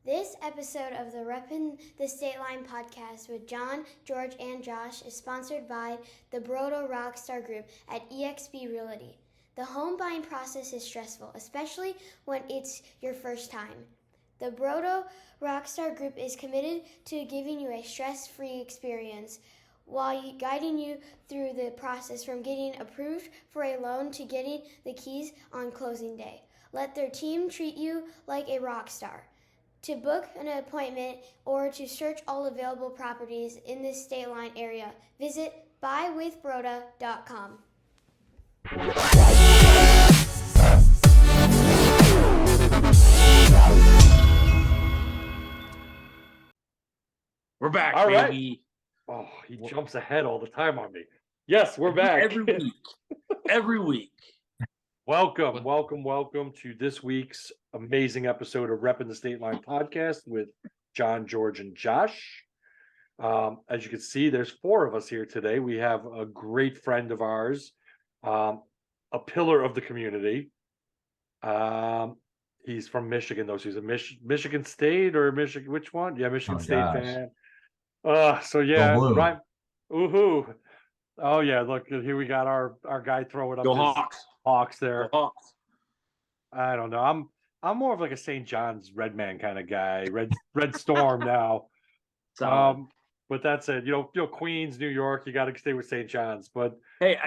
This episode of the Reppin the Stateline podcast with John, George, and Josh is sponsored by the Brodo Rockstar Group at eXp Realty. The home buying process is stressful, especially when it's your first time. The Brodo Rockstar Group is committed to giving you a stress-free experience while guiding you through the process from getting approved for a loan to getting the keys on closing day. Let their team treat you like a rock star. To book an appointment or to search all available properties in the Stateline area, visit buywithbroda.com. We're back, all baby. Right. Oh, he jumps ahead all the time on me. Yes, we're back. Every week. Welcome to this week's amazing episode of Reppin the Stateline podcast with John, George, and Josh. As you can see, there's four of us here today. We have a great friend of ours, a pillar of the community. He's from Michigan, though. So he's a Michigan State or Michigan, which one? Yeah, Michigan State fan. So yeah, Ryan. Woohoo! Oh yeah, look, here we got our guy throwing up. Go Hawks! Hawks there. Go Hawks. I don't know. I'm more of like a St. John's Redman kind of guy. Red Storm now. But that's it. You know, Queens, New York. You got to stay with St. John's. But hey,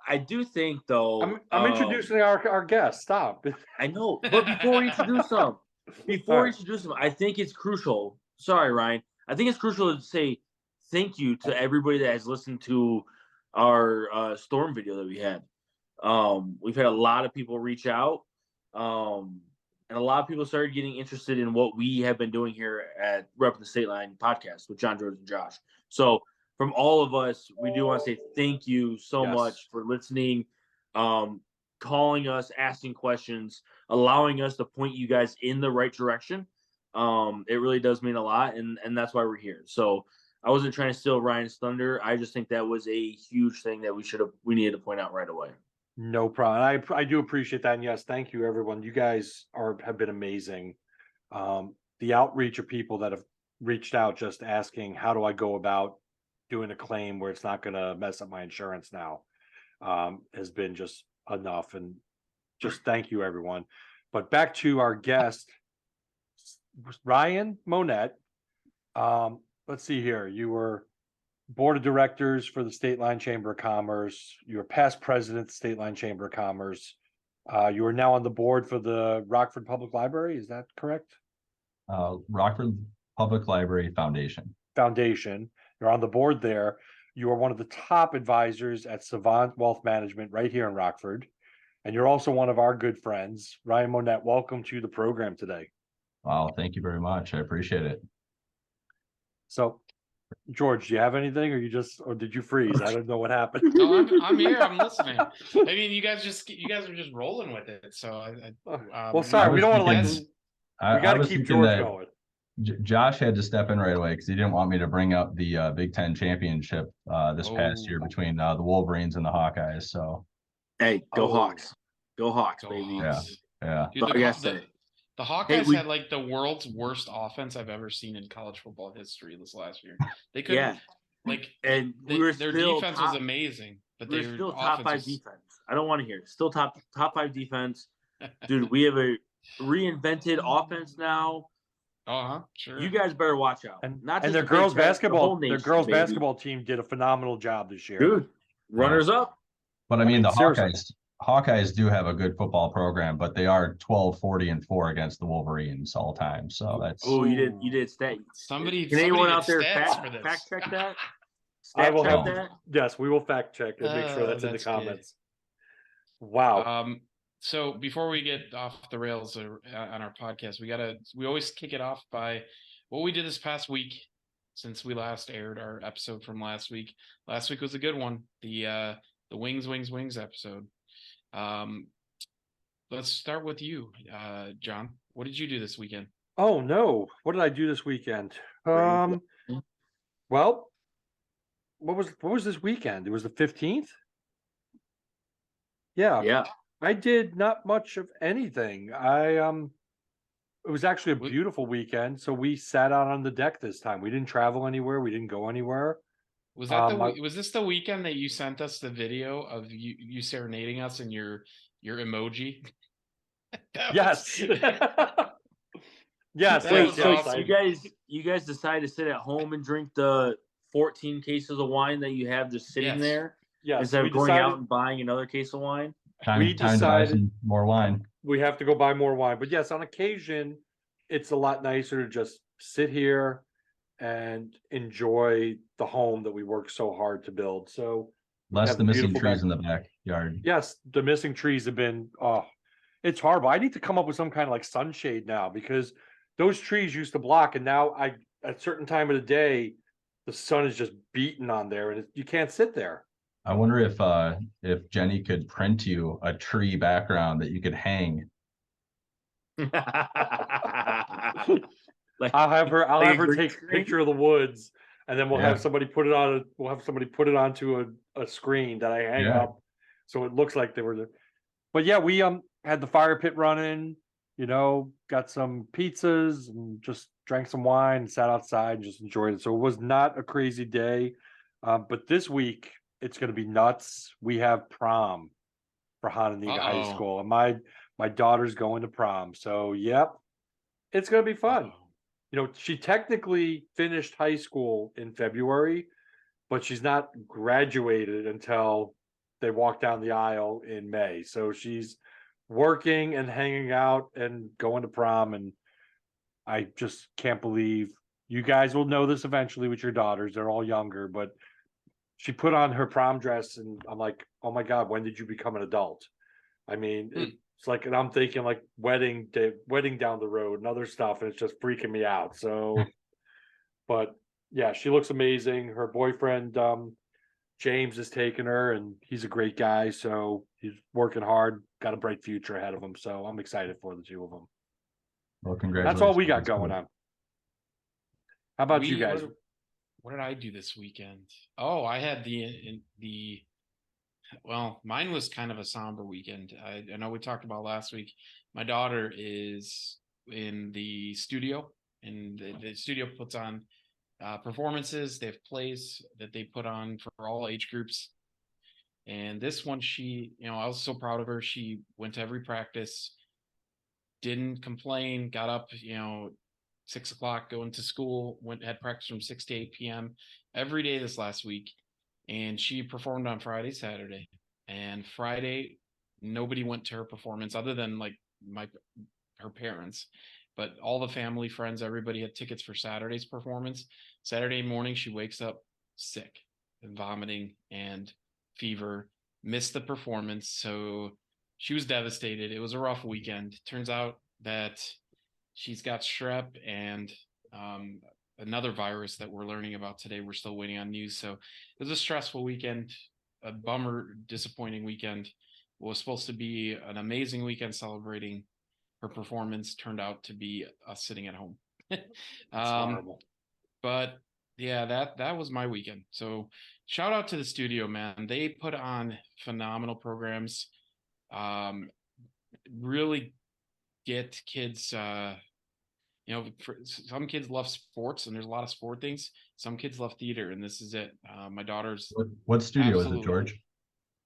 I do think though. I'm introducing our guest. Stop. I know, but before we introduce them, I think it's crucial. Sorry, Ryan. I think it's crucial to say thank you to everybody that has listened to our storm video that we had. We've had a lot of people reach out, and a lot of people started getting interested in what we have been doing here at Reppin the Stateline podcast with John, George, and Josh. So from all of us, we do want to say thank you so much for listening, calling us, asking questions, allowing us to point you guys in the right direction. It really does mean a lot, and that's why we're here. So I wasn't trying to steal Ryan's thunder. I just think that was a huge thing that we needed to point out right away. No problem. I do appreciate that. And yes, thank you, everyone. You guys have been amazing. The outreach of people that have reached out just asking, how do I go about doing a claim where it's not going to mess up my insurance now, has been just enough. And just thank you, everyone. But back to our guest, Ryan Monette. Let's see here. You were board of directors for the Stateline Chamber of Commerce. You were past president of the Stateline Chamber of Commerce. You are now on the board for the Rockford Public Library. Is that correct? Rockford Public Library Foundation. You're on the board there. You are one of the top advisors at Savant Wealth Management right here in Rockford. And you're also one of our good friends. Ryan Monette, welcome to the program today. Wow, thank you very much. I appreciate it. So, George, do you have anything, or did you freeze? I don't know what happened. No, I'm here. I'm listening. I mean, you guys are just rolling with it. So, well, sorry, we don't want to we got to keep George going. Josh had to step in right away because he didn't want me to bring up the Big Ten championship this past year between the Wolverines and the Hawkeyes. So, hey, go Hawks, baby. Hawks. Yeah. Dude, the Hawkeyes had like the world's worst offense I've ever seen in college football history this last year. They couldn't and their defense was amazing, but they were still top five defense. I don't want to hear it. Still top five defense, dude. We have a reinvented offense now. Sure. You guys better watch out. And their girls basketball, basketball team did a phenomenal job this year, dude. Runners up. But I mean the Hawkeyes do have a good football program, but they are 12-40-4 against the Wolverines all time. So that's you did stat. Somebody anyone out there fact check that? I will have that. Yes, we will fact check and make sure that's in the comments. Good. Wow. So before we get off the rails on our podcast, we always kick it off by what we did this past week since we last aired our episode from last week. Last week was a good one. The Wings episode. Let's start with you, John. What did you do this weekend? Oh no, what did I do this weekend? Well, what was this weekend? It was the 15th. Yeah. Yeah. I did not much of anything. I It was actually a We- beautiful weekend. So we sat out on the deck this time. We didn't travel anywhere. We didn't go anywhere. Was that my- was this the weekend that you sent us the video of you serenading us in your emoji? That Yes. was- Yes. That Wait, was so awesome. you guys decide to sit at home and drink the 14 cases of wine that you have just sitting Yes. there Yes. instead We of going out decided and buying another case of wine? We Time to buy decided- some more wine. we have to go buy more wine. But yes, on occasion, it's a lot nicer to just sit here and enjoy the home that we worked so hard to build. So we Less have the missing beautiful trees back- in the backyard. Yes, the missing trees have been it's horrible. I need to come up with some kind of like sunshade now because those trees used to block, and now at a certain time of the day, the sun is just beating on there, and you can't sit there. I wonder if Jenny could print you a tree background that you could hang. Like, I'll have her like a green take a screen? picture of the woods, and then we'll Yeah. have somebody put it on onto a screen that I hang Yeah. up so it looks like they were but yeah, we had the fire pit running, got some pizzas and just drank some wine and sat outside and just enjoyed it. So it was not a crazy day. But this week it's gonna be nuts. We have prom for Hananiga High Uh-oh. School, and my daughter's going to prom. So yep, it's gonna be fun. She technically finished high school in February, but she's not graduated until they walk down the aisle in May. So she's working and hanging out and going to prom. And I just can't believe you guys will know this eventually with your daughters. They're all younger, but she put on her prom dress and I'm like, oh my God, when did you become an adult? I mean, it's like, and I'm thinking like wedding down the road and other stuff, and it's just freaking me out. So, but yeah, she looks amazing. Her boyfriend, James, is taking her, and he's a great guy. So he's working hard, got a bright future ahead of him. So I'm excited for the two of them. Well, congratulations. That's all we got That's going cool. on. How about you guys? What did I do this weekend? Oh, I had the well, mine was kind of a somber weekend. I know we talked about last week. My daughter is in the studio, and the studio puts on performances. They have plays that they put on for all age groups. And this one, I was so proud of her. She went to every practice, didn't complain, got up, 6 o'clock, going to school, had practice from 6 to 8 p.m. every day this last week. And she performed on Friday, Saturday. And Friday, nobody went to her performance other than like her parents. But all the family, friends, everybody had tickets for Saturday's performance. Saturday morning, she wakes up sick and vomiting and fever, missed the performance. So she was devastated. It was a rough weekend. Turns out that she's got strep and another virus that we're learning about today. We're still waiting on news. So it was a stressful weekend, a bummer, disappointing weekend. What was supposed to be an amazing weekend celebrating her performance turned out to be us sitting at home. It's horrible. But yeah, that was my weekend. So shout out to the studio, man. They put on phenomenal programs. Really get kids some kids love sports, and there's a lot of sport things. Some kids love theater, and this is it. My daughter's What studio is it, absolutely- George?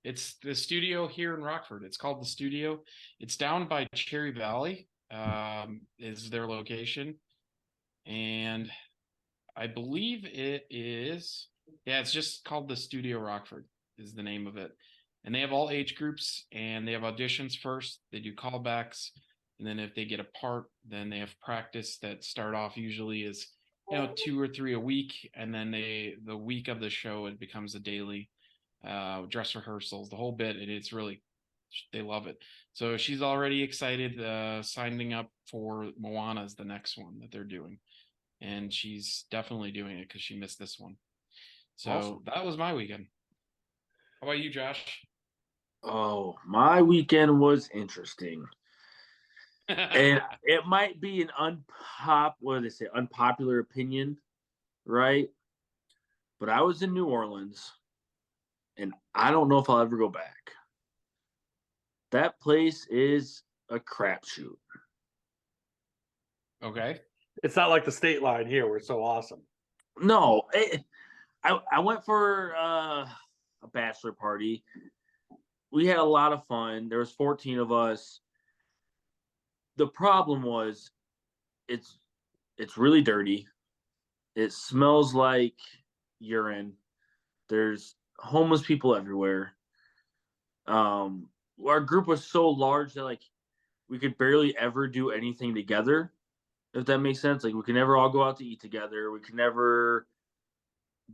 It's the studio here in Rockford. It's called the Studio. It's down by Cherry Valley, is their location. And I believe it is, it's just called the Studio Rockford is the name of it. And they have all age groups, and they have auditions first. They do callbacks. And then if they get a part, then they have practice that start off usually as, 2 or 3 a week. And then the week of the show, it becomes a daily dress rehearsals, the whole bit. And it's really, they love it. So she's already excited, signing up for Moana's the next one that they're doing. And she's definitely doing it because she missed this one. So Awesome. that was my weekend. How about you, Josh? Oh, my weekend was interesting. And it might be an unpopular opinion, right? But I was in New Orleans, and I don't know if I'll ever go back. That place is a crapshoot. Okay. It's not like the state line here. We're so awesome. No, I went for a bachelor party. We had a lot of fun. There was 14 of us. The problem was it's really dirty. It smells like urine. There's homeless people everywhere. Our group was so large that like we could barely ever do anything together, if that makes sense. Like we could never all go out to eat together. We could never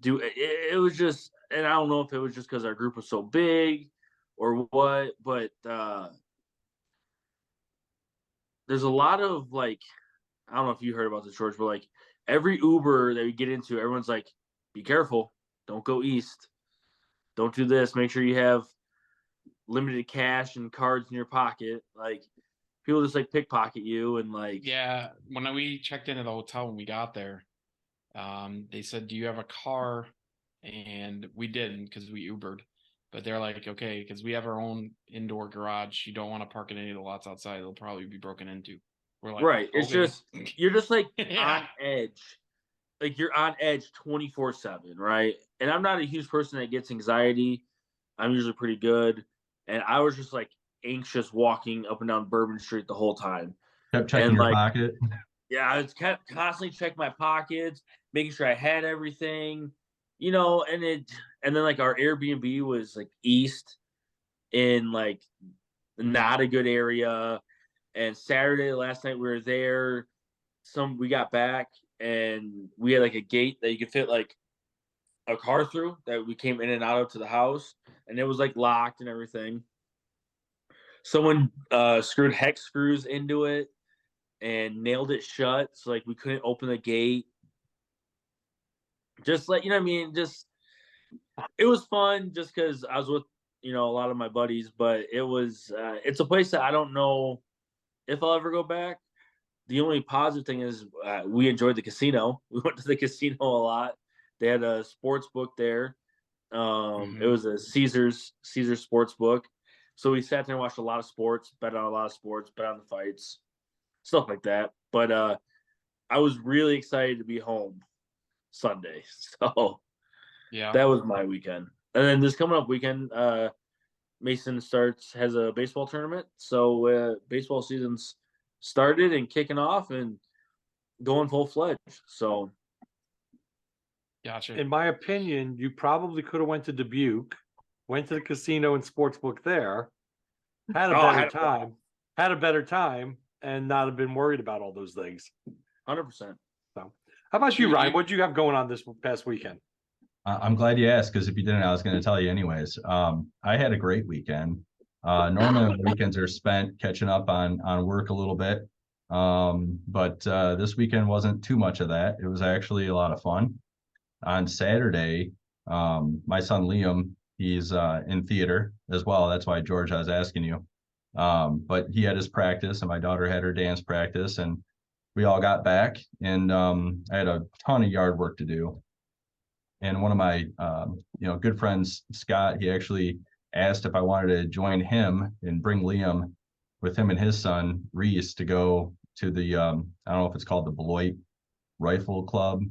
do it. It was just, and I don't know if it was just because our group was so big or what, but there's a lot of like, I don't know if you heard about this, George, but like every Uber that we get into, everyone's like, be careful, don't go east, don't do this, make sure you have limited cash and cards in your pocket. Like people just like pickpocket you and like, Yeah, when we checked into the hotel when we got there, they said, "Do you have a car?" And we didn't because we Ubered. But they're like, "Okay, because we have our own indoor garage. You don't want to park in any of the lots outside. It'll probably be broken into." We're like, right. It's "Okay." just, you're just like Yeah. on edge. Like you're on edge 24/7, right? And I'm not a huge person that gets anxiety. I'm usually pretty good. And I was just like anxious walking up and down Bourbon Street the whole time. Kept checking And your like, pocket. yeah, I was kept constantly checking my pockets, making sure I had everything, and then like our Airbnb was like east in like not a good area. And Saturday, last night we were there, we got back and we had like a gate that you could fit like a car through that we came in and out of to the house, and it was like locked and everything. Someone screwed hex screws into it and nailed it shut, so like we couldn't open the gate. Just like, what I mean, just it was fun just because I was with a lot of my buddies, but it's a place that I don't know if I'll ever go back. The only positive thing is we enjoyed the casino. We went to the casino a lot. They had a sports book there. It was a Caesars sports book. So we sat there and watched a lot of sports, bet on a lot of sports, bet on the fights, stuff like that. But I was really excited to be home Sunday. So Yeah. that was my weekend. And then this coming up weekend, Mason has a baseball tournament. So baseball season's started and kicking off and going full fledged. So Gotcha. In my opinion, you probably could have went to Dubuque, went to the casino and sportsbook there, had a better time, and not have been worried about all those things. 100%. So, how about you, Ryan? What did you have going on this past weekend? I'm glad you asked, because if you didn't, I was going to tell you anyways. I had a great weekend. Normally weekends are spent catching up on work a little bit. But this weekend wasn't too much of that. It was actually a lot of fun. On Saturday, my son Liam, he's in theater as well. That's why, George, I was asking you. But he had his practice and my daughter had her dance practice, and we all got back, and I had a ton of yard work to do. And one of my good friends, Scott, he actually asked if I wanted to join him and bring Liam with him and his son Reese to go to the I don't know if it's called the Beloit Rifle Club,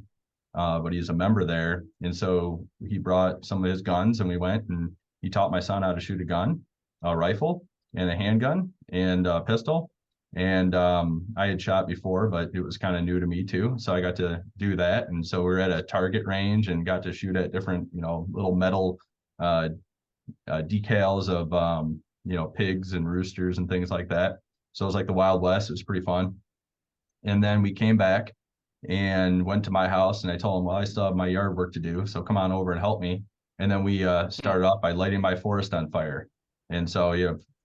but he's a member there. And so he brought some of his guns, and we went and he taught my son how to shoot a gun, a rifle and a handgun and a pistol. And I had shot before, but it was kind of new to me too. So I got to do that. And so we were at a target range and got to shoot at different, little metal decals of, pigs and roosters and things like that. So it was like the Wild West. It was pretty fun. And then we came back and went to my house, and I told him, well, I still have my yard work to do, so come on over and help me. And then we started off by lighting my forest on fire. And so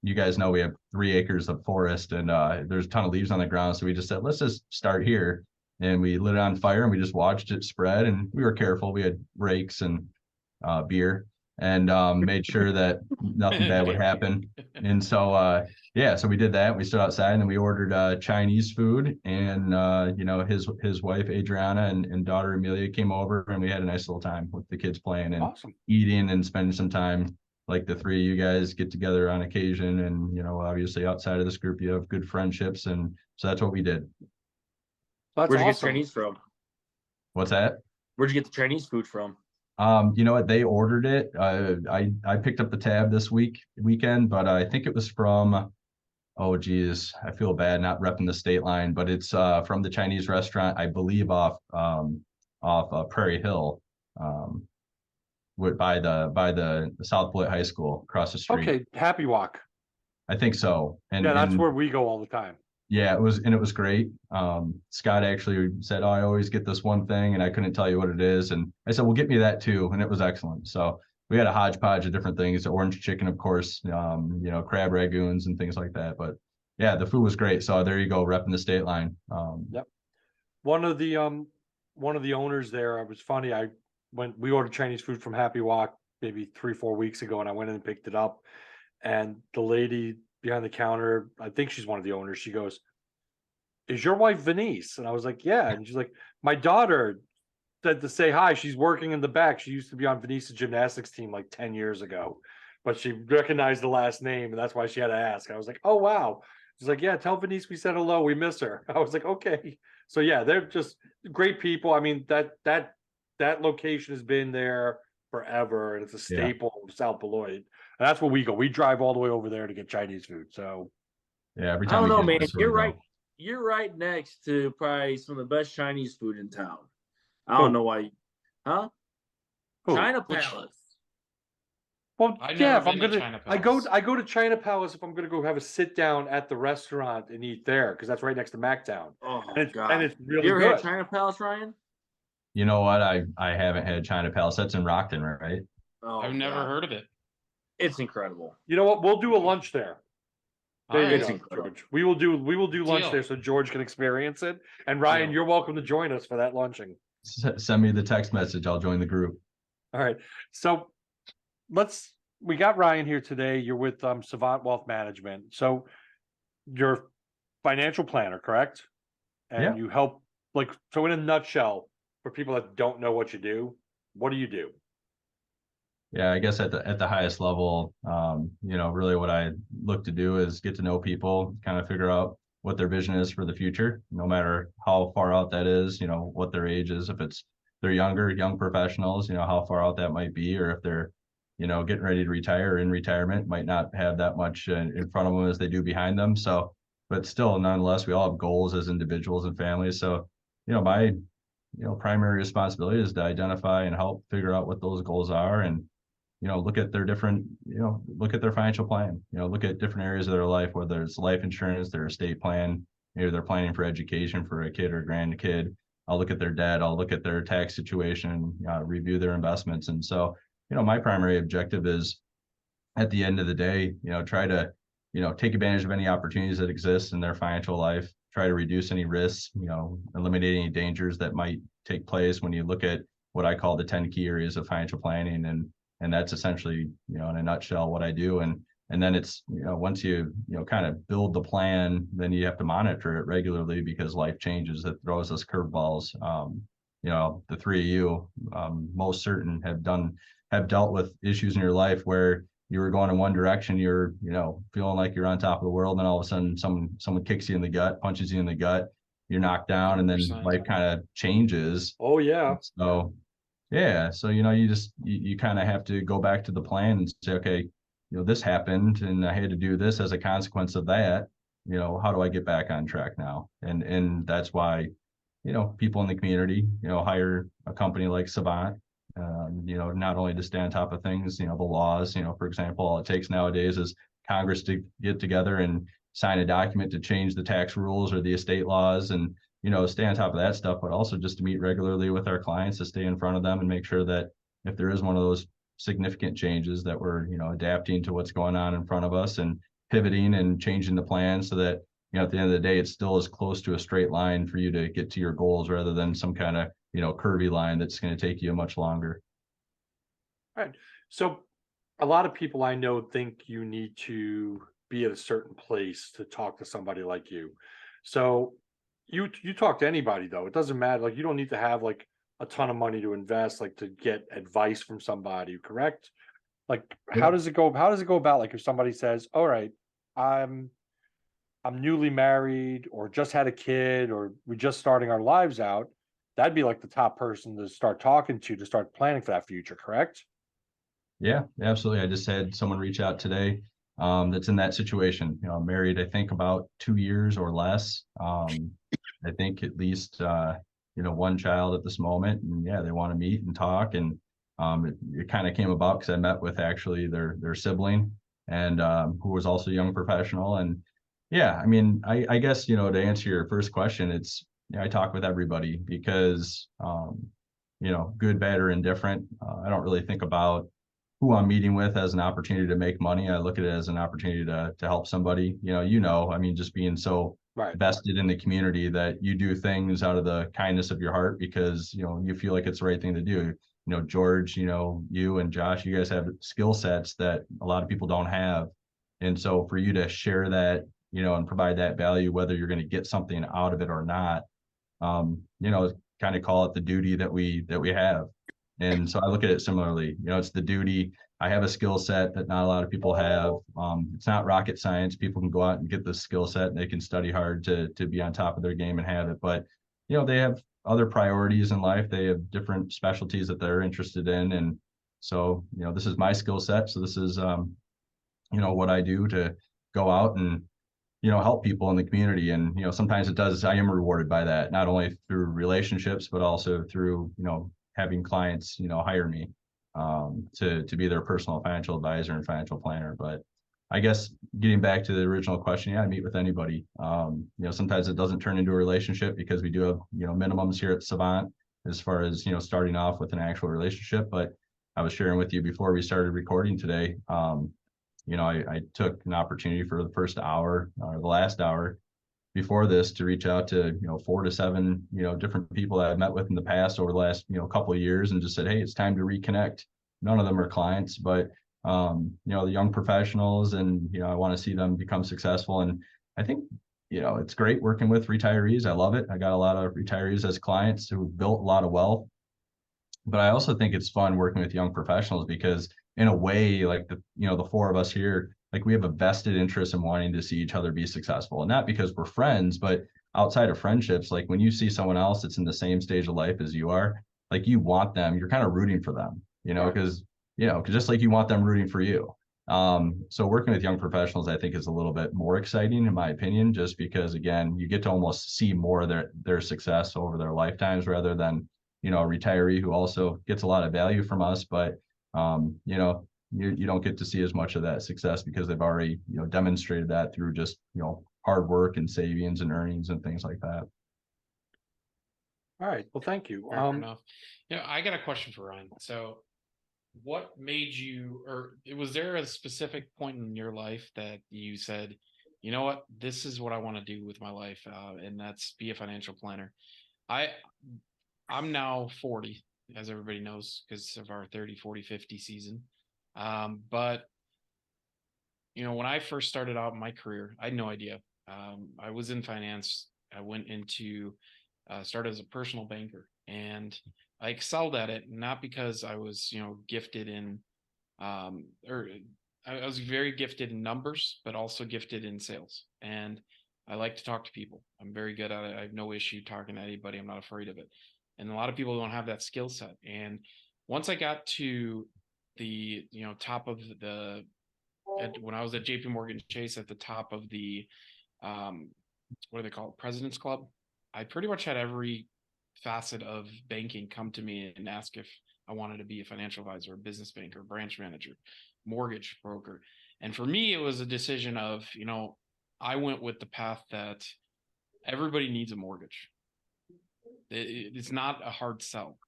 you guys know we have 3 acres of forest, and there's a ton of leaves on the ground. So we just said, let's just start here. And we lit it on fire, and we just watched it spread, and we were careful. We had rakes and beer, and made sure that nothing bad would happen. And so so we did that. We stood outside, and then we ordered Chinese food, and his wife Adriana and daughter Amelia came over, and we had a nice little time with the kids playing and eating and spending some time. Like the 3 of you guys get together on occasion, and obviously outside of this group you have good friendships, and so that's what we did. That's Where'd you get awesome. Chinese from? What's that? Where'd you get the Chinese food from? You know what? They ordered it. I picked up the tab this weekend, but I think it was from, oh geez, I feel bad not repping the state line, but it's from the Chinese restaurant, I believe off Prairie Hill, by the South Beloit High School across the street. Okay, Happy Walk. I think so. Yeah, that's And where we go all the time. yeah, it was great. Scott actually said, "Oh, I always get this one thing," and I couldn't tell you what it is. And I said, "Well, get me that too," and it was excellent. So we had a hodgepodge of different things: the orange chicken, of course, crab ragoons and things like that. But yeah, the food was great. So there you go, repping the state line. Yep. One of the owners there, it was funny. We ordered Chinese food from Happy Walk maybe 3-4 weeks ago, and I went in and picked it up. And the lady behind the counter, I think she's one of the owners, she goes, "Is your wife Venice?" And I was like, "Yeah." And she's like, "My daughter said to say hi. She's working in the back. She used to be on Venice's gymnastics team like 10 years ago, but she recognized the last name, and that's why she had to ask." I was like, "Oh, wow." She's like, "Yeah, tell Venice we said hello. We miss her." I was like, "Okay." So yeah, they're just great people. I mean, that location has been there forever, and it's a staple of South Beloit. And that's where we go. We drive all the way over there to get Chinese food. So Yeah, every I time don't know, we man. that's where You're we go. right. You're right next to probably some of the best Chinese food in town. I Who? don't know why. Huh? Who? China Which- Palace. Well, I've yeah, never if I'm been to gonna, China Palace. I go to China Palace if I'm gonna go have a sit down at the restaurant and eat there, because that's right next to Mactown. Oh And God. it's really You ever good. had China Palace, Ryan? You know what? I haven't had China Palace. That's in Rockton, right? Oh, I've never God. heard of it. It's incredible. You know what? We'll do a lunch there. There you Alright. It's go, incredible. George. We will do lunch Deal. there so George can experience it. And Ryan, Deal. you're welcome to join us for that lunching. Send me the text message. I'll join the group. All right. So we got Ryan here today. You're with Savant Wealth Management. So you're financial planner, correct? And Yeah. you help, like, so in a nutshell, for people that don't know what you do, what do you do? Yeah, I guess at the highest level, really what I look to do is get to know people, kind of figure out what their vision is for the future, no matter how far out that is, what their age is, if it's they're young professionals, how far out that might be, or if they're, getting ready to retire or in retirement, might not have that much in front of them as they do behind them. So, but still, nonetheless, we all have goals as individuals and families. So, my primary responsibility is to identify and help figure out what those goals are, and look at look at their financial plan, look at different areas of their life, whether it's life insurance, their estate plan, maybe they're planning for education for a kid or grandkid. I'll look at their debt, I'll look at their tax situation, review their investments. And so, my primary objective is, at the end of the day, try to, take advantage of any opportunities that exist in their financial life, try to reduce any risks, eliminate any dangers that might take place when you look at what I call the 10 key areas of financial planning. And that's essentially, in a nutshell, what I do. And then it's, once you, kind of build the plan, then you have to monitor it regularly, because life changes. That throws us curveballs. The three of you, most certain, have dealt with issues in your life where you were going in one direction, you're, feeling like you're on top of the world, and all of a sudden someone kicks you in the gut, punches you in the gut, you're knocked down, and then 100%. life kind of changes. Oh yeah. So yeah, so you kind of have to go back to the plan and say, okay, this happened and I had to do this as a consequence of that. How do I get back on track now? And that's why, people in the community, hire a company like Savant, not only to stay on top of things, the laws, for example, all it takes nowadays is Congress to get together and sign a document to change the tax rules or the estate laws, and stay on top of that stuff, but also just to meet regularly with our clients, to stay in front of them and make sure that if there is one of those significant changes, that we're, adapting to what's going on in front of us and pivoting and changing the plan, so that, at the end of the day, it's still as close to a straight line for you to get to your goals, rather than some kind of, curvy line that's going to take you much longer. All right. So a lot of people I know think you need to be at a certain place to talk to somebody like you. So you talk to anybody, though. It doesn't matter. Like, you don't need to have like a ton of money to invest, like, to get advice from somebody, correct? Like, how does it go? How does it go about, like, if somebody says, "All right, I I'm newly married or just had a kid or we're just starting our lives out, that'd be like the top person to start talking to start planning for that future, correct? Yeah, absolutely. I just had someone reach out today that's in that situation. Married, I think about 2 years or less. I think at least one child at this moment, and yeah, they want to meet and talk. And it kind of came about because I met with actually their sibling, and who was also a young professional. And yeah, I mean, I guess to answer your first question, it's I talk with everybody because good, bad, or indifferent. I don't really think about who I'm meeting with as an opportunity to make money. I look at it as an opportunity to help somebody. I mean, just being so Right. vested in the community that you do things out of the kindness of your heart because you feel like it's the right thing to do. George, you and Josh, you guys have skill sets that a lot of people don't have. And so for you to share that, and provide that value, whether you're going to get something out of it or not, kind of call it the duty that we have. And so I look at it similarly. It's the duty. I have a skill set that not a lot of people have. It's not rocket science. People can go out and get this skill set and they can study hard to be on top of their game and have it. But they have other priorities in life. They have different specialties that they're interested in. And so, this is my skill set. So this is what I do to go out and help people in the community. And sometimes I am rewarded by that, not only through relationships but also through having clients hire me to be their personal financial advisor and financial planner. But I guess getting back to the original question, yeah, I meet with anybody. Sometimes it doesn't turn into a relationship because we do have minimums here at Savant as far as starting off with an actual relationship. But I was sharing with you before we started recording today, I took an opportunity for the first hour or the last hour before this to reach out to 4 to 7 different people that I've met with in the past over the last couple of years and just said, hey, it's time to reconnect. None of them are clients, but the young professionals, and I want to see them become successful. And I think it's great working with retirees. I love it. I got a lot of retirees as clients who built a lot of wealth. But I also think it's fun working with young professionals because in a way, like the four of us here, like we have a vested interest in wanting to see each other be successful. And not because we're friends, but outside of friendships, like when you see someone else that's in the same stage of life as you are, like you want them, you're kind of rooting for them, Right. because just like you want them rooting for you. So working with young professionals, I think is a little bit more exciting in my opinion, just because again, you get to almost see more of their success over their lifetimes rather than a retiree who also gets a lot of value from us, but you don't get to see as much of that success because they've already demonstrated that through just hard work and savings and earnings and things like that. All right. Well, thank you. Fair enough. I got a question for Ryan. So what made you, or was there a specific point in your life that you said, you know what, this is what I want to do with my life, and that's be a financial planner? I'm now 40, as everybody knows, because of our 30, 40, 50 season. But when I first started out in my career, I had no idea. I was in finance. I went into started as a personal banker, and I excelled at it, not because I was gifted in or I was very gifted in numbers, but also gifted in sales. And I like to talk to people. I'm very good at it. I have no issue talking to anybody. I'm not afraid of it. And a lot of people don't have that skill set. And once I got to the top of when I was at JP Morgan Chase at the top of the what do they call it, President's Club, I pretty much had every facet of banking come to me and ask if I wanted to be a financial advisor, a business banker, branch manager, mortgage broker. And for me, it was a decision of, I went with the path that everybody needs a mortgage. It's not a hard sell.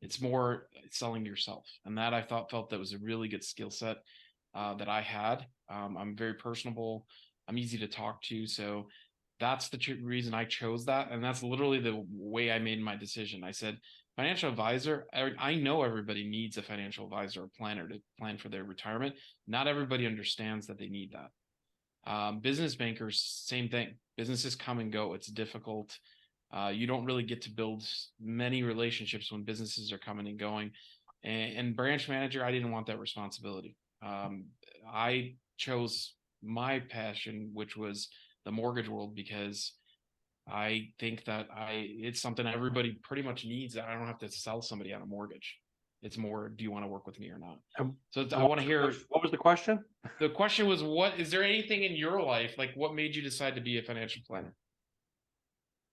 It's more selling yourself. And that I felt that was a really good skill set that I had. I'm very personable. I'm easy to talk to. So that's the reason I chose that. And that's literally the way I made my decision. I said, financial advisor, I know everybody needs a financial advisor or planner to plan for their retirement. Not everybody understands that they need that. Business bankers, same thing. Businesses come and go. It's difficult. You don't really get to build many relationships when businesses are coming and going. And branch manager, I didn't want that responsibility. I chose my passion, which was the mortgage world, because I think that it's something everybody pretty much needs. That I don't have to sell somebody on a mortgage. It's more, do you want to work with me or not? So I want to hear. What was the question? The question was, what is there anything in your life, like what made you decide to be a financial planner?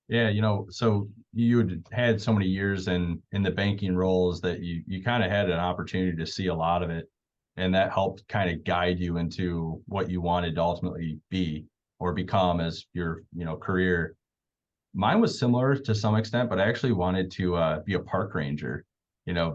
Yeah, so you had so many years in the banking roles that you kind of had an opportunity to see a lot of it, and that helped kind of guide you into what you wanted to ultimately be or become as your career. Mine was similar to some extent, but I actually wanted to be a park ranger.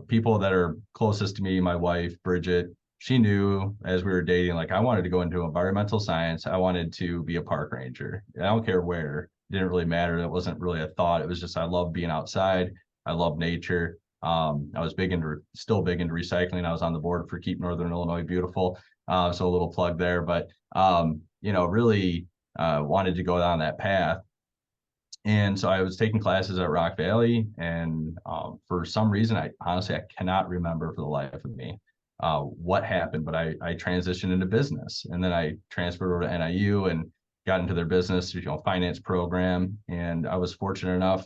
People that are closest to me, my wife, Bridget, she knew as we were dating, like I wanted to go into environmental science. I wanted to be a park ranger. I don't care where. It didn't really matter. It wasn't really a thought. It was just I love being outside. I love nature. I was still big into recycling. I was on the board for Keep Northern Illinois Beautiful. So a little plug there, but really wanted to go down that path. And so I was taking classes at Rock Valley, and for some reason, I cannot remember for the life of me what happened, but I transitioned into business, and then I transferred over to NIU and got into their business, finance program. And I was fortunate enough.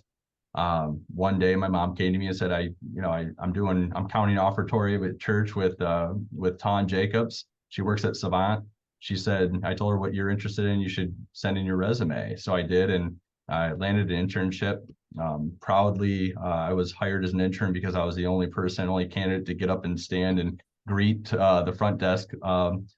One day, my mom came to me and said, I'm counting offertory at church with Tawn Jacobs. She works at Savant. She said, I told her what you're interested in. You should send in your resume. So I did, and I landed an internship. Proudly, I was hired as an intern because I was the only candidate to get up and stand and greet the front desk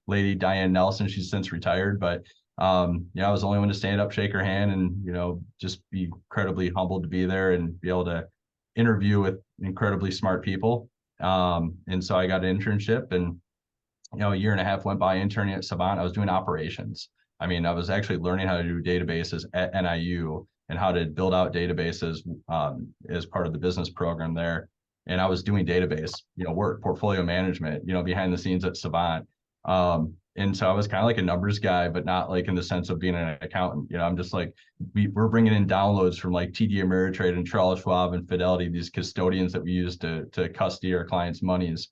lady, Diane Nelson. She's since retired, but I was the only one to stand up, shake her hand, and just be incredibly humbled to be there and be able to interview with incredibly smart people. And so I got an internship, and a year and a half went by interning at Savant. I was doing operations. I mean, I was actually learning how to do databases at NIU and how to build out databases as part of the business program there. And I was doing database, work, portfolio management, behind the scenes at Savant. And so I was kind of like a numbers guy, but not like in the sense of being an accountant. I'm just like, we're bringing in downloads from like TD Ameritrade and Charles Schwab and Fidelity, these custodians that we use to custody our clients' monies.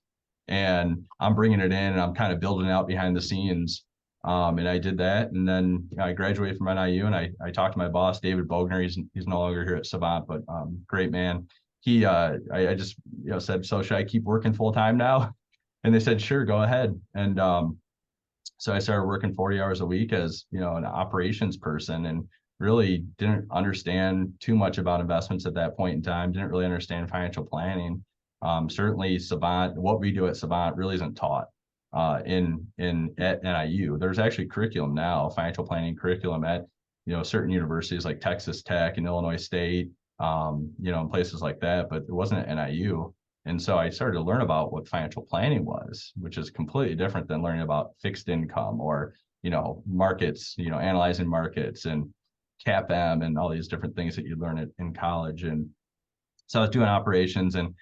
And I'm bringing it in, and I'm kind of building out behind the scenes. And I did that, and then I graduated from NIU, and I talked to my boss, David Bogner. He's no longer here at Savant, but great man. I just said, so should I keep working full time now? And they said, sure, go ahead. And so I started working 40 hours a week as an operations person, and really didn't understand too much about investments at that point in time. Didn't really understand financial planning. Certainly Savant, what we do at Savant really isn't taught at NIU. There's actually curriculum now, financial planning curriculum at certain universities like Texas Tech and Illinois State, and places like that, but it wasn't at NIU. And so I started to learn about what financial planning was, which is completely different than learning about fixed income or markets, analyzing markets and CAPM and all these different things that you learn in college. And so I was doing operations, and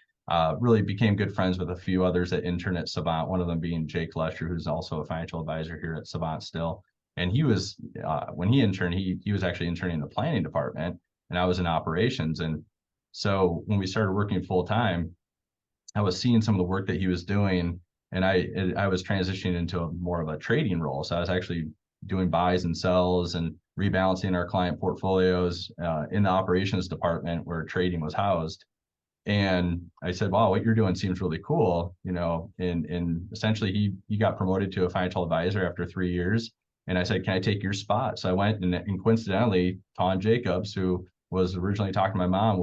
really became good friends with a few others that intern at Savant, one of them being Jake Lesher, who's also a financial advisor here at Savant still. And he was, when he interned, he was actually interning in the planning department, and I was in operations. And so when we started working full time, I was seeing some of the work that he was doing, and I was transitioning into more of a trading role. So I was actually doing buys and sells and rebalancing our client portfolios in the operations department where trading was housed. And I said, wow, what you're doing seems really cool. And essentially he got promoted to a financial advisor after 3 years. And I said, can I take your spot? So I went, and coincidentally, Tawn Jacobs, who was originally talking to my mom,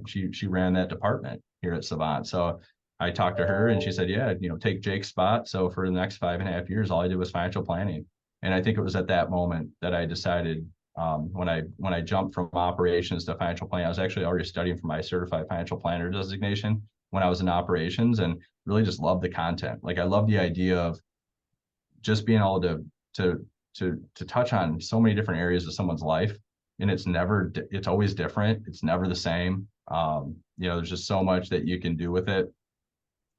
she ran that department here at Savant. So I talked to her, and she said, yeah, take Jake's spot. So for the next 5.5 years, all I did was financial planning. And I think it was at that moment that I decided, when I jumped from operations to financial planning, I was actually already studying for my certified financial planner designation when I was in operations, and really just loved the content. Like I love the idea of just being able to touch on so many different areas of someone's life, and it's always different. It's never the same. There's just so much that you can do with it.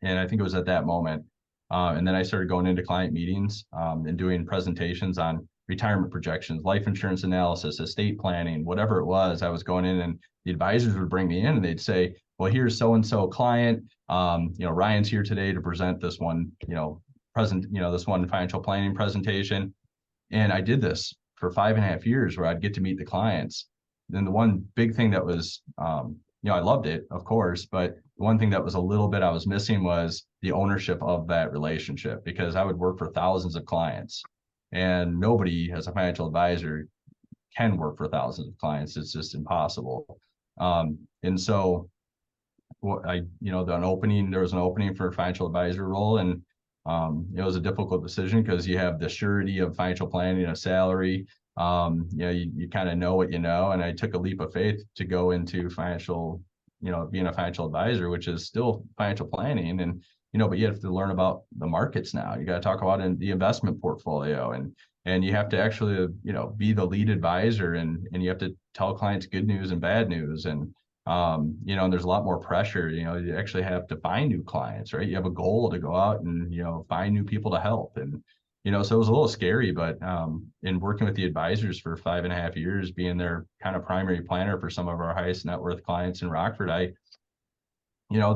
And I think it was at that moment. And then I started going into client meetings and doing presentations on retirement projections, life insurance analysis, estate planning, whatever it was. I was going in, and the advisors would bring me in, and they'd say, well, here's so-and-so client, Ryan's here today to present this one, this one financial planning presentation. And I did this for 5.5 years where I'd get to meet the clients. Then the one big thing that was, I loved it, of course, but the one thing that was a little bit I was missing was the ownership of that relationship, because I would work for thousands of clients, and nobody as a financial advisor can work for thousands of clients. It's just impossible. And so what there was an opening for a financial advisor role, and it was a difficult decision because you have the surety of financial planning, a salary. You kind of know what you know, and I took a leap of faith to go into financial, being a financial advisor, which is still financial planning, and but you have to learn about the markets now. You got to talk about in the investment portfolio, and you have to actually be the lead advisor, and you have to tell clients good news and bad news, and and there's a lot more pressure. You actually have to find new clients, right? You have a goal to go out and find new people to help, and so it was a little scary, but in working with the advisors for 5.5 years, being their kind of primary planner for some of our highest net worth clients in Rockford,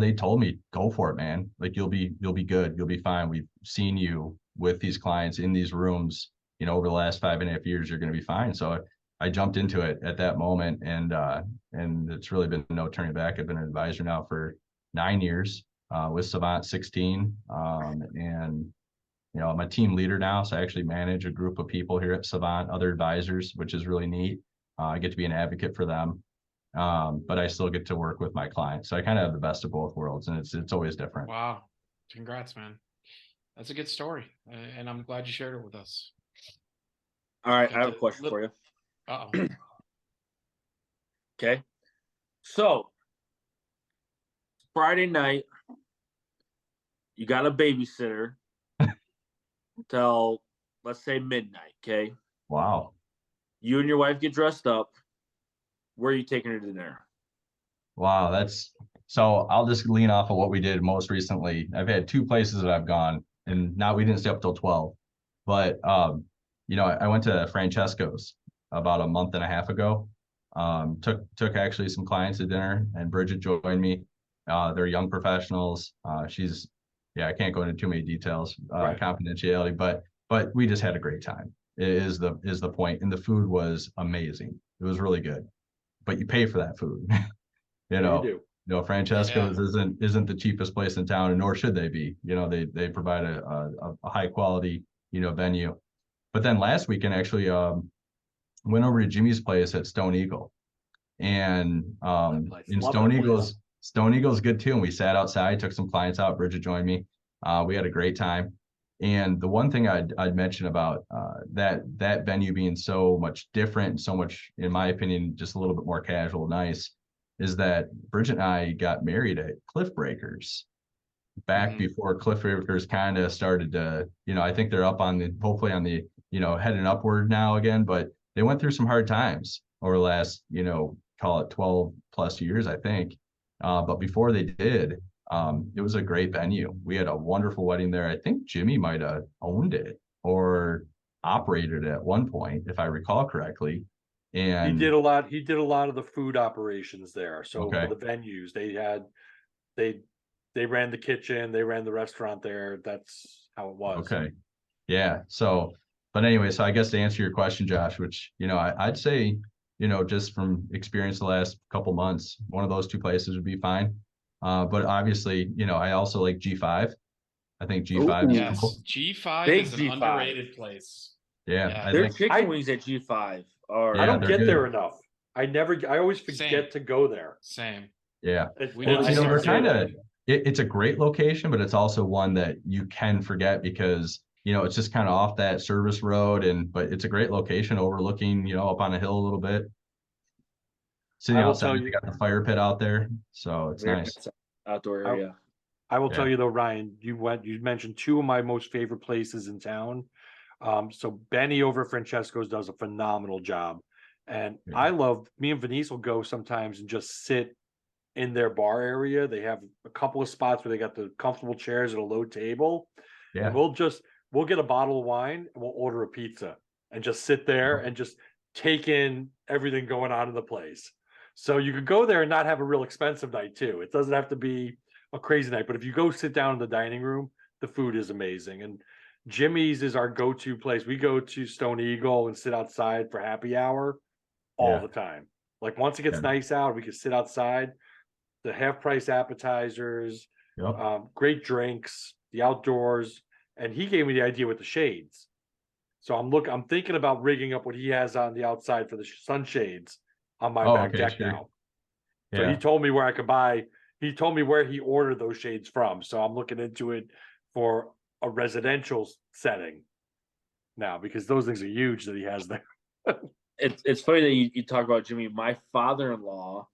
they told me, go for it, man. Like you'll be good. You'll be fine. We've seen you with these clients in these rooms, over the last 5.5 years, you're going to be fine. So I jumped into it at that moment, and it's really been no turning back. I've been an advisor now for 9 years, with Savant 16. And I'm a team leader now. So I actually manage a group of people here at Savant, other advisors, which is really neat. I get to be an advocate for them. But I still get to work with my clients. So I kind of have the best of both worlds, and it's always different. Wow. Congrats, man. That's a good story. And I'm glad you shared it with us. All right. I have a question for you. Uh-oh. Okay. So Friday night, you got a babysitter till, let's say, midnight. Okay. Wow. You and your wife get dressed up. Where are you taking her to dinner? Wow, so I'll just lean off of what we did most recently. I've had 2 places that I've gone, and now we didn't stay up till 12. But I went to Francesco's about a month and a half ago. Took actually some clients to dinner, and Bridget joined me. They're young professionals. I can't go into too many details, Right. confidentiality, but we just had a great time. It is the point, and the food was amazing. It was really good. But you pay for that food. You do. Francesco's isn't the cheapest place in town, and nor should they be. They provide a high quality venue. But then last weekend actually went over to Jimmy's place at Stone Eagle, and in Stone Eagle's good too. And we sat outside, took some clients out. Bridget joined me. We had a great time. And the one thing I'd mention about that venue being so much different, so much, in my opinion, just a little bit more casual, nice, is that Bridget and I got married at Cliff Breakers back before Cliff Breakers kind of started to, I think they're hopefully on the, heading upward now again, but they went through some hard times over the last, call it 12 plus years, I think. But before they did, it was a great venue. We had a wonderful wedding there. I think Jimmy might have owned it or operated it at one point, if I recall correctly. And he did a lot of the food operations there. So for the venues, they ran the kitchen, they ran the restaurant there. That's how it was. Okay. Yeah. So, but anyway, so I guess to answer your question, Josh, which, I'd say, just from experience the last couple months, one of those 2 places would be fine. But obviously, I also like G5. I think G5 is cool. G5 Big is an G5. underrated place. Yeah. Their chicken wings at G5 are. I don't they're get good. there enough. I always forget to go there. Same. Yeah. They're kind of, it's a great location, but it's also one that you can forget because, it's just kind of off that service road, but it's a great location overlooking, up on a hill a little bit. Sitting outside, you got the fire pit out there, so it's nice. Outdoor area. I will tell you though, Ryan, you mentioned 2 of my most favorite places in town. So Benny over at Francesco's does a phenomenal job. And me and Venice will go sometimes and just sit in their bar area. They have a couple of spots where they got the comfortable chairs at a low table. Yeah. And we'll get a bottle of wine and we'll order a pizza and just sit there and just take in everything going on in the place. So you could go there and not have a real expensive night too. It doesn't have to be a crazy night, but if you go sit down in the dining room, the food is amazing. And Jimmy's is our go-to place. We go to Stone Eagle and sit outside for happy hour all the time. Like once it gets nice out, we can sit outside. The half-price appetizers, great drinks, the outdoors, and he gave me the idea with the shades. So I'm thinking about rigging up what he has on the outside for the sunshades on my back deck now. So he told me where I could buy. He told me where he ordered those shades from. So I'm looking into it for a residential setting now because those things are huge that he has there. It's funny that you talk about Jimmy. My father-in-law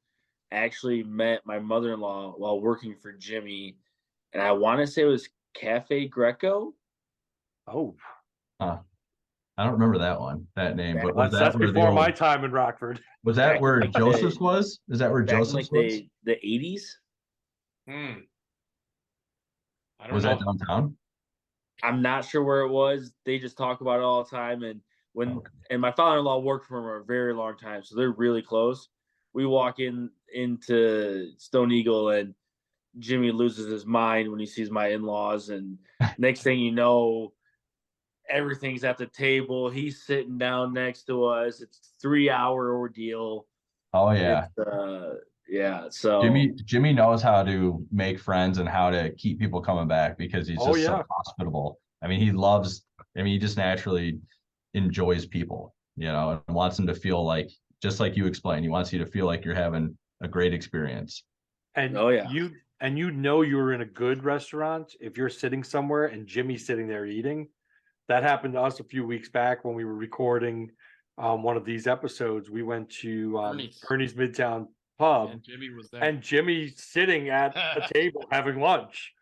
actually met my mother-in-law while working for Jimmy, and I want to say it was Cafe Greco. Oh, I don't remember that name, but was that's that where before my time in Rockford? Was that where Joseph's was? Is that where Joseph's was? The 80s? I don't Was know. that downtown? I'm not sure where it was. They just talk about it all the time. And and my father-in-law worked for him for a very long time, so they're really close. We walk into Stone Eagle and Jimmy loses his mind when he sees my in-laws, and next thing you know, everything's at the table. He's sitting down next to us. It's a 3-hour ordeal. Oh yeah. So Jimmy knows how to make friends and how to keep people coming back because he's just so hospitable. I mean, he just naturally enjoys people, and wants them to feel like, just like you explained, he wants you to feel like you're having a great experience. And you were in a good restaurant if you're sitting somewhere and Jimmy's sitting there eating. That happened to us a few weeks back when we were recording one of these episodes. We went to Ernie's Midtown Pub, and Jimmy was there, and Jimmy's sitting at a table having lunch,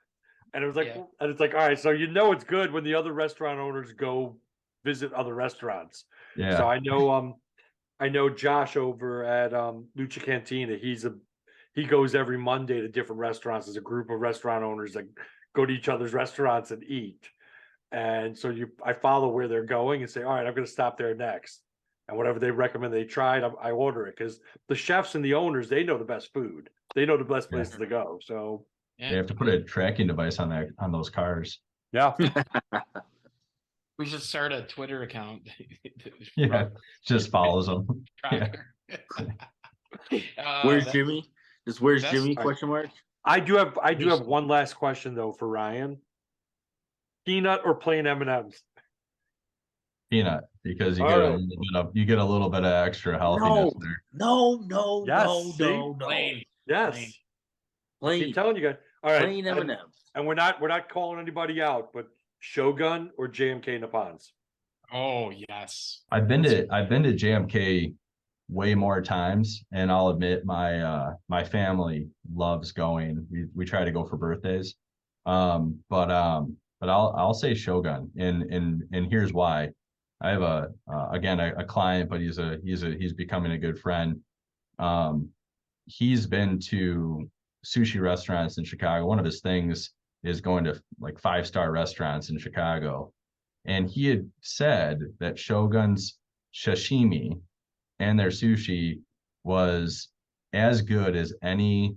and it was like, and it's like, all right, so it's good when the other restaurant owners go visit other restaurants. Yeah. So I know Josh over at Lucha Cantina. He goes every Monday to different restaurants. There's a group of restaurant owners that go to each other's restaurants and eat. And so I follow where they're going and say, all right, I'm going to stop there next. And whatever they recommend they tried, I order it because the chefs and the owners, they know the best food. They know the best places to go. So you have to put a tracking device on those cars. Yeah. We should start a Twitter account. Just follows them. Where's Jimmy? Where's Jimmy? Question mark. I do have one last question though for Ryan. Peanut or plain M&Ms? Peanut, because you get a little bit of extra healthiness there. No. Plain. Yes. Plain. I'm telling you guys. All right. Plain M&Ms. And we're not calling anybody out, but Shogun or JMK Nippons? Oh yes. I've been to JMK way more times, and I'll admit my family loves going. We try to go for birthdays. But I'll say Shogun, and here's why. I have a client, but he's becoming a good friend. He's been to sushi restaurants in Chicago. One of his things is going to like 5-star restaurants in Chicago, and he had said that Shogun's sashimi and their sushi was as good as any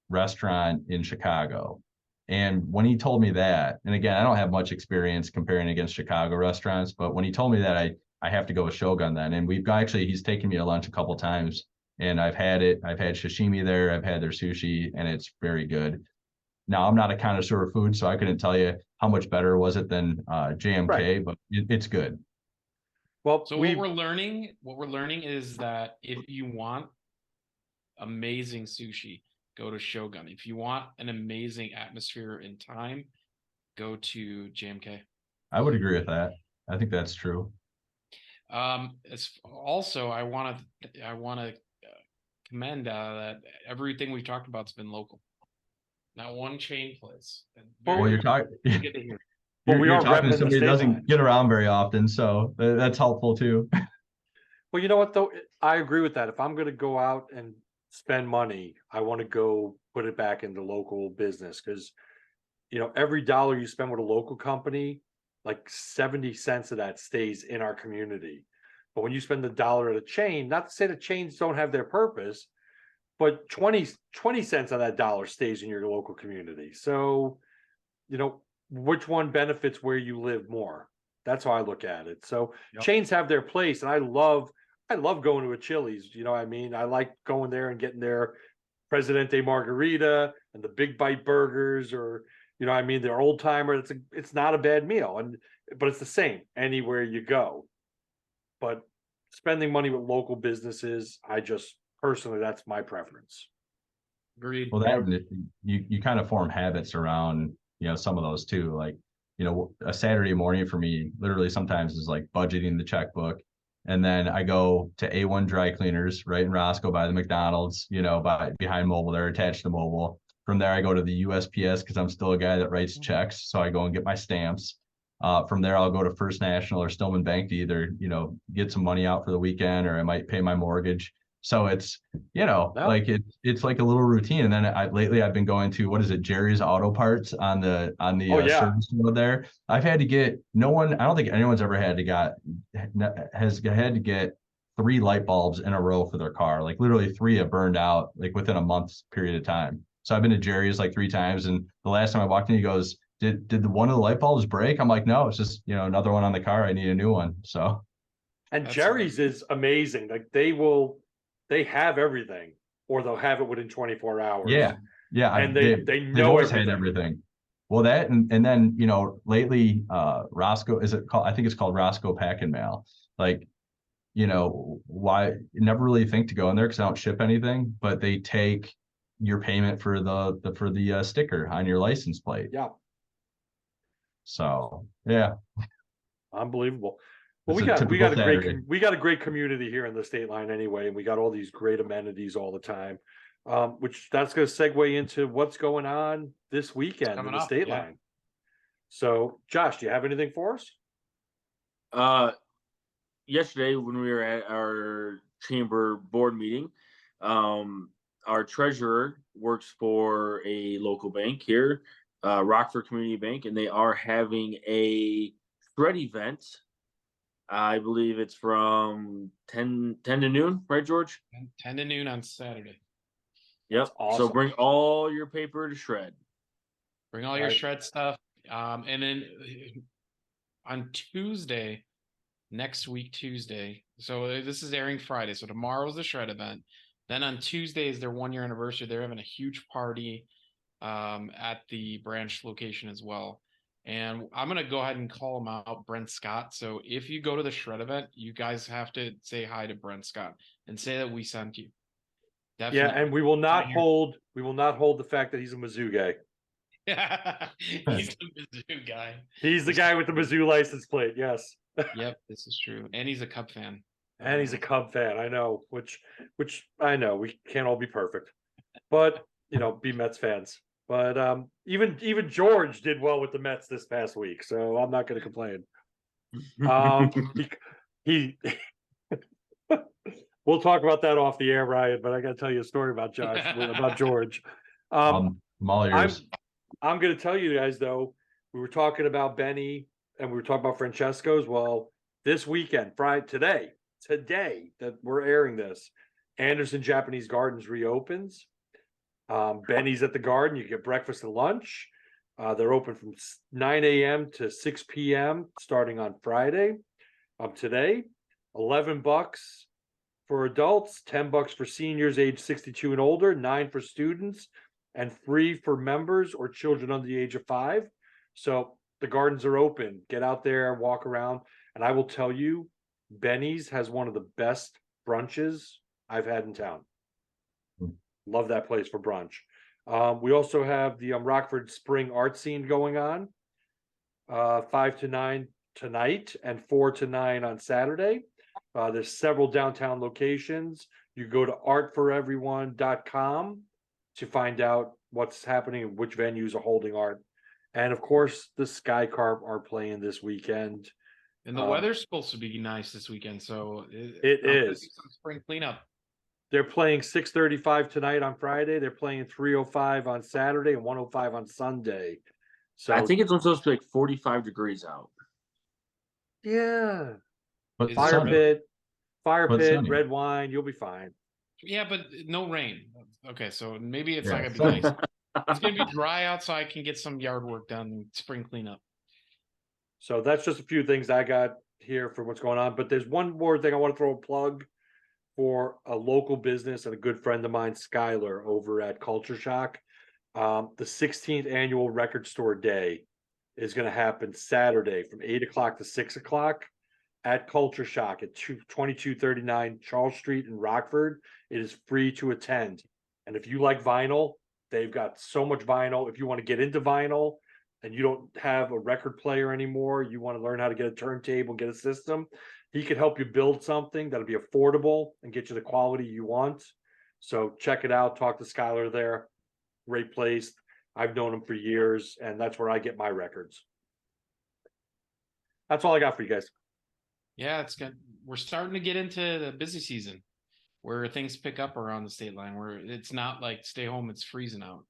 restaurant in Chicago. And when he told me that, and again, I don't have much experience comparing against Chicago restaurants, but when he told me that, I have to go with Shogun then. And he's taken me to lunch a couple times, and I've had sashimi there, I've had their sushi, and it's very good. Now, I'm not a connoisseur of food, so I couldn't tell you how much better was it than JMK, but it's good. Well, so what we're learning is that if you want amazing sushi, go to Shogun. If you want an amazing atmosphere and time, go to JMK. I would agree with that. I think that's true. Also, I want to commend that everything we've talked about has been local. Not one chain place. Well, you're talking. Good to hear. Well, we are talking to repping somebody that doesn't get around very often, so that's helpful too. Well, you know what though? I agree with that. If I'm going to go out and spend money, I want to go put it back into local business because, every dollar you spend with a local company, like 70 cents of that stays in our community. But when you spend the dollar at a chain, not to say the chains don't have their purpose, but 20 cents on that dollar stays in your local community. So, which one benefits where you live more. That's how I look at it. So Yep. chains have their place, and I love going to a Chili's. You know what I mean? I like going there and getting their Presidente Margarita and the Big Bite burgers, or you know what I mean, their old timer. It's not a bad meal, but it's the same anywhere you go. But spending money with local businesses, I just personally, that's my preference. Agreed. Well, that you kind of form habits around, some of those too. Like, a Saturday morning for me, literally sometimes is like budgeting the checkbook. And then I go to A1 Dry Cleaners right in Roscoe by the McDonald's, behind Mobile. They're attached to Mobile. From there, I go to the USPS because I'm still a guy that writes checks. So I go and get my stamps. From there, I'll go to First National or Stillman Bank to either, get some money out for the weekend, or I might pay my mortgage. So it's, like it's like a little routine. And then lately I've been going to, what is it, Jerry's Auto Parts on the service road there. I've had to get I don't think anyone's ever had to get 3 light bulbs in a row for their car. Like literally 3 have burned out like within a month's period of time. So I've been to Jerry's like 3 times. And the last time I walked in, he goes, did one of the light bulbs break? I'm like, no, it's just, another one on the car. I need a new one. So. And Jerry's is amazing. Like they have everything, or they'll have it within 24 hours. Yeah. And they know always had everything. Well, that and then lately Roscoe, I think it's called Roscoe Pack and Mail. Like, why never really think to go in there because I don't ship anything, but they take your payment for the sticker on your license plate. Yeah. So yeah. Unbelievable. Well, we got a great community here in the Stateline anyway, and we got all these great amenities all the time. Which that's going to segue into what's going on this weekend in the Stateline. Yeah. So, Josh, do you have anything for us? Yesterday when we were at our chamber board meeting, our treasurer works for a local bank here, Rockford Community Bank, and they are having a shred event. I believe it's from 10 to noon, right, George? 10 to noon on Saturday. Yep. Awesome. So bring all your paper to shred. Bring all your shred stuff. And then on Tuesday, next week, Tuesday. So this is airing Friday. So tomorrow's the shred event. Then on Tuesday is their 1-year anniversary. They're having a huge party at the branch location as well. And I'm going to go ahead and call him out, Brent Scott. So if you go to the shred event, you guys have to say hi to Brent Scott and say that we sent you. Definitely. Yeah, and we will not hold the fact that he's a Mizzou guy. He's the Mizzou guy. He's the guy with the Mizzou license plate. Yes. Yep, this is true. And he's a Cub fan. And he's a Cub fan. I know, which I know we can't all be perfect, but be Mets fans. But even George did well with the Mets this past week, so I'm not going to complain. He we'll talk about that off the air, Ryan. But I got to tell you a story about George. I'm all ears. I'm going to tell you guys though. We were talking about Benny and we were talking about Francesco's. Well, this weekend, today that we're airing this, Anderson Japanese Gardens reopens. Benny's at the Garden. You get breakfast and lunch. They're open from 9 a.m. to 6 p.m. starting on Friday. Today, $11 for adults, $10 for seniors age 62 and older, $9 for students, and free for members or children under the age of 5. So the gardens are open. Get out there, walk around, and I will tell you, Benny's has one of the best brunches I've had in town. Love that place for brunch. We also have the Rockford Spring Art Scene going on, 5 to 9 tonight and 4 to 9 on Saturday. There's several downtown locations. You go to artforeveryone.com to find out what's happening and which venues are holding art. And of course, the Sky Carp are playing this weekend. And the weather's supposed to be nice this weekend, so it is some spring cleanup. They're playing 6:35 tonight on Friday. They're playing 3:05 on Saturday and 1:05 on Sunday. So I think it's supposed to be like 45 degrees out. Yeah. But fire pit, sunny. red wine, you'll be fine. Yeah, but no rain. Okay, so maybe it's not gonna be nice. It's gonna be dry out, so I can get some yard work done and spring cleanup. So that's just a few things I got here for what's going on. But there's one more thing I want to throw a plug for a local business and a good friend of mine, Skylar, over at Culture Shock. The 16th annual Record Store Day is going to happen Saturday from 8 o'clock to 6 o'clock at Culture Shock at 2239 Charles Street in Rockford. It is free to attend. And if you like vinyl, they've got so much vinyl. If you want to get into vinyl and you don't have a record player anymore, you want to learn how to get a turntable, get a system, he could help you build something that'll be affordable and get you the quality you want. So check it out. Talk to Skylar there. Great place. I've known him for years, and that's where I get my records. That's all I got for you guys. Yeah, it's good. We're starting to get into the busy season where things pick up around the state line, where it's not like stay home, it's freezing out.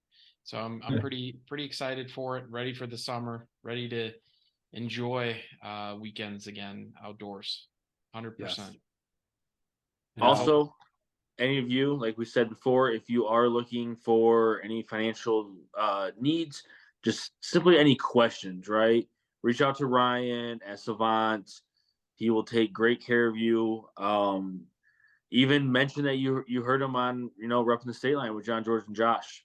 So I'm pretty excited for it, ready for the summer, ready to enjoy weekends again outdoors. 100%. Yes. Also, any of you, like we said before, if you are looking for any financial needs, just simply any questions, right? Reach out to Ryan at Savant. He will take great care of you. Even mention that you heard him on, Reppin the Stateline with John, George, and Josh.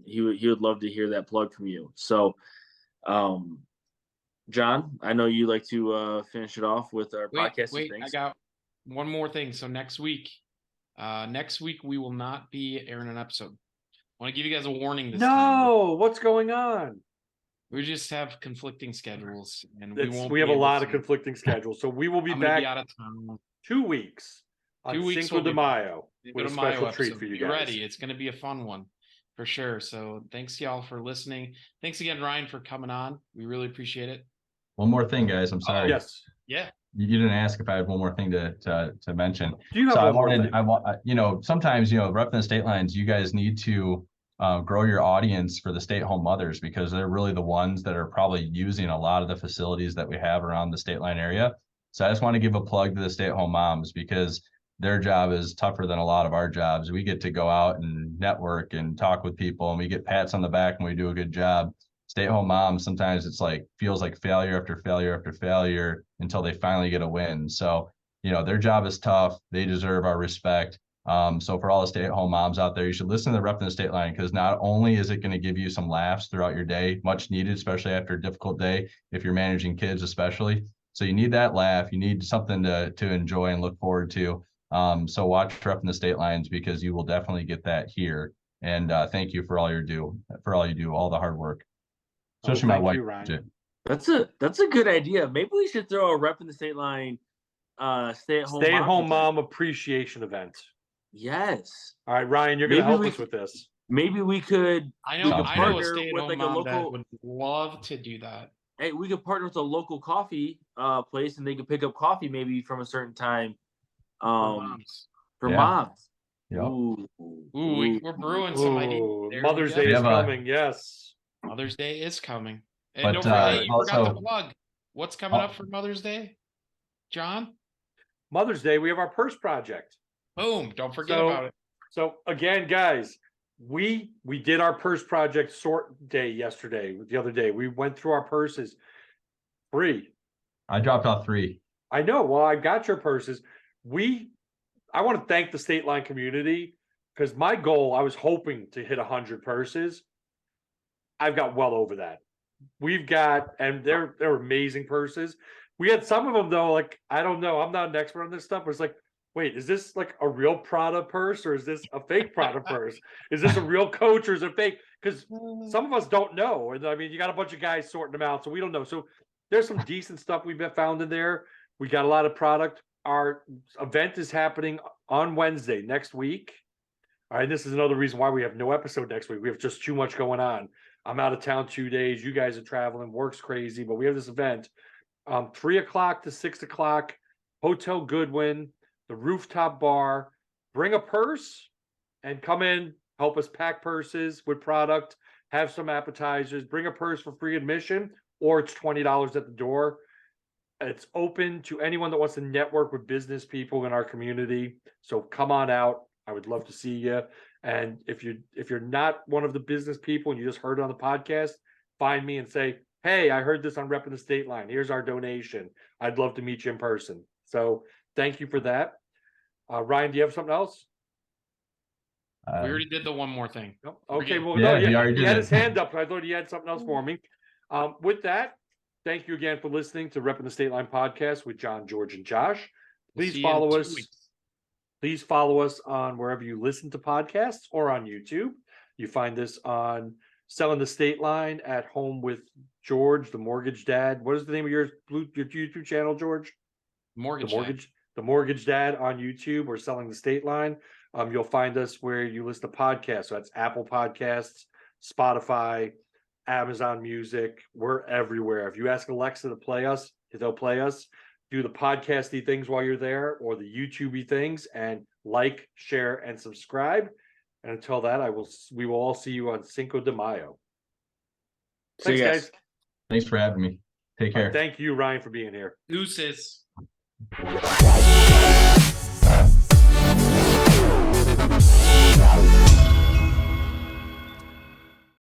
He would love to hear that plug from you. So, John, I know you like to finish it off with our podcast. Wait, I got one more thing. So next week we will not be airing an episode. I want to give you guys a warning this time. No, what's going on? We just have conflicting schedules, and we have a lot of conflicting schedules. So we will be back out of town 2 weeks on 2 weeks Cinco de Mayo with a special treat episode. for you Be guys. ready. It's going to be a fun one for sure. So thanks y'all for listening. Thanks again, Ryan, for coming on. We really appreciate it. One more thing, guys. I'm sorry. Yes. Yeah. You didn't ask if I had one more thing to mention. Do you have one more thing? I want, sometimes, Reppin the State Lines, you guys need to grow your audience for the stay-at-home mothers, because they're really the ones that are probably using a lot of the facilities that we have around the state line area. So I just want to give a plug to the stay-at-home moms, because their job is tougher than a lot of our jobs. We get to go out and network and talk with people, and we get pats on the back when we do a good job. Stay-at-home moms, sometimes it's feels like failure after failure after failure until they finally get a win. So, their job is tough. They deserve our respect. So for all the stay-at-home moms out there, you should listen to the Reppin the State Line, because not only is it going to give you some laughs throughout your day, much needed, especially after a difficult day, if you're managing kids especially. So you need that laugh. You need something to enjoy and look forward to. So watch Reppin the State Lines, because you will definitely get that here. And thank you for all you do, all the hard work. Especially my wife. Ryan. That's a good idea. Maybe we should throw a Reppin the State Line stay-at-home mom appreciation event. Yes. All right, Ryan, you're going to help us with this. Maybe we could. I know a stay-at-home mom that would love to do that. Hey, we could partner with a local coffee place, and they could pick up coffee maybe from a certain time. For moms. Yep. Ooh, we're brewing some ideas. Mother's Day is coming. Yes. Mother's Day is coming. And But, don't forget, you also- forgot to plug. What's coming up for Mother's Day, John? Mother's Day, we have our purse project. Boom! Don't forget about it. So again, guys, we did our purse project sort day the other day. We went through our purses free. I dropped off 3. I know. Well, I got your purses. I want to thank the State Line community, because my goal, I was hoping to hit 100 purses. I've got well over that. And they're amazing purses. We had some of them though, I don't know, I'm not an expert on this stuff, but it's wait, is this a real Prada purse, or is this a fake Prada purse? Is this a real Coach, or is it fake? Because some of us don't know. And I mean, you got a bunch of guys sorting them out, so we don't know. So there's some decent stuff we've found in there. We got a lot of product. Our event is happening on Wednesday next week. All right, this is another reason why we have no episode next week. We have just too much going on. I'm out of town 2 days. You guys are traveling. Work's crazy, but we have this event 3 o'clock to 6 o'clock. Hotel Goodwin, the rooftop bar. Bring a purse and come in. Help us pack purses with product. Have some appetizers. Bring a purse for free admission, or it's $20 at the door. It's open to anyone that wants to network with business people in our community. So come on out. I would love to see you. And if you're not one of the business people and you just heard it on the podcast, find me and say, hey, I heard this on Reppin the Stateline. Here's our donation. I'd love to meet you in person. So thank you for that. Ryan, do you have something else? We already did the one more thing. No? Okay, well, Yeah, no, he already he did had it. his hand up. So I thought he had something else for me. With that, thank you again for listening to Reppin the Stateline podcast with John, George, and Josh. Please See you in follow 2 us. weeks. Please follow us on wherever you listen to podcasts or on YouTube. You find this on Selling the State Line at Home with George, the Mortgage Dad. What is the name of your YouTube channel, George? Mortgage. The Mortgage Dad on YouTube or Selling the State Line. You'll find us where you listen to podcasts. So that's Apple Podcasts, Spotify, Amazon Music. We're everywhere. If you ask Alexa to play us, they'll play us. Do the podcasty things while you're there or the YouTubey things, and like, share, and subscribe. And until that, we will all see you on Cinco De Mayo. Thanks, guys. Thanks for having me. Take care. Thank you, Ryan, for being here. Deuces.